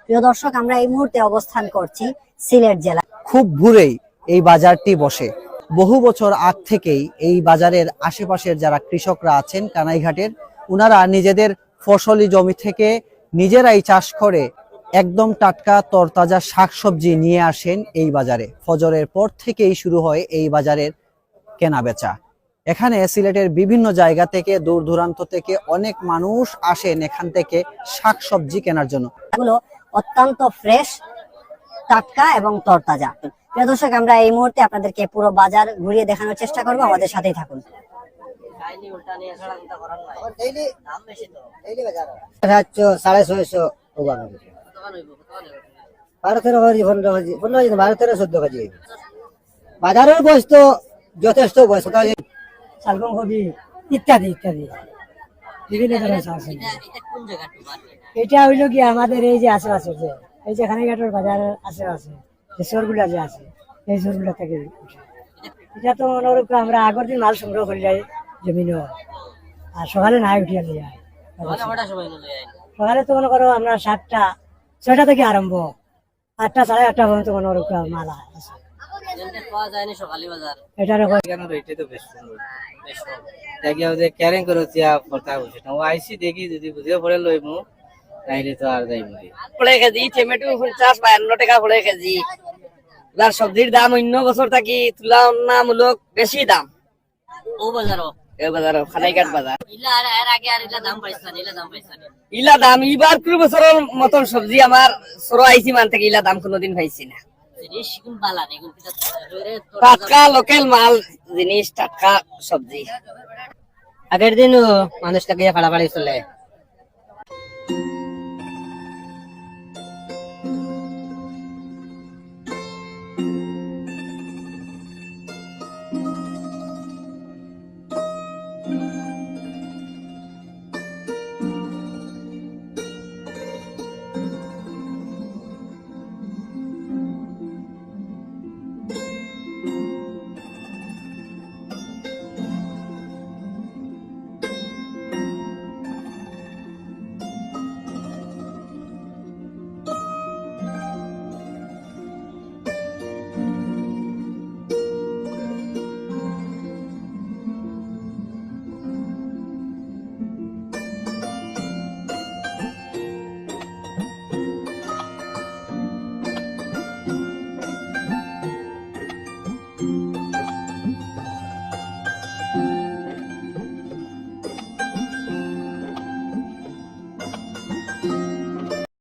প্রিয় দর্শক, আমরা এই মুহূর্তে অবস্থান করছি সিলেট জেলা। খুব ভোরেই এই বাজারটি বসে। বহু বছর আগ থেকেই এই বাজারের আশেপাশের যারা কৃষকরা আছেন কানাইঘাটের, ওনারা নিজেদের ফসলি জমি থেকে নিজেরাই চাষ করে একদম টাটকা তরতাজা শাকসবজি নিয়ে আসেন এই বাজারে। ফজরের পর থেকেই শুরু হয় এই বাজারের কেনা বেচা। এখানে সিলেটের বিভিন্ন জায়গা থেকে, দূর দূরান্ত থেকে অনেক মানুষ আসেন এখান থেকে শাকসবজি কেনার জন্য। এগুলো অত্যন্ত ফ্রেশ, টাটকা এবং তরতাজা। প্রিয় দর্শক, আমরা এই মুহূর্তে আপনাদেরকে পুরো বাজার ঘুরিয়ে দেখানোর চেষ্টা করব, আমাদের সাথেই থাকুন। 12-13 বাজারের বয়স তো যথেষ্ট বয়স, শালগম কবি ইত্যাদি ইত্যাদি বিভিন্ন ধরনের চাষ। এটা হইল কি আমাদের এই যে আশেপাশে, যে এই যে খানাঘাটের বাজার আশেপাশে যে চোরগুলা যে আছে, এই চোরগুলা থেকে এটা তো মনে করো আমরা আগের দিন মাল সংগ্রহ করে যাই জমিন, আর সকালে নাই উঠিয়া নিয়ে যায়। সকালে তো মনে করো আমরা 7টা-6টা থেকে আরম্ভ, 8টা সাড়ে 8টা পর্যন্ত মনে করো মাল আছে। এটার ক্যারিং করে আইসি দেখি যদি বুঝে পড়ে লই মু তাইলে তো আর যাই পড়ে কেজি টমেটো 50-52 টাকা পড়ে কেজি। এবার সবজির দাম অন্য বছর থাকি তুলনামূলক বেশি দাম ও বাজারও, এই বাজারও খানাইঘাট বাজার। ইলা দাম এবার কোন বছরের মতন সবজি আমার সরো আইসি মান থেকে ইলা দাম কোনোদিন পাইছি না। টাটকা লোকাল মাল জিনিস, টাটকা সবজি। আগের দিন মানুষ টাকা ফাড়াফাড়ি চলে,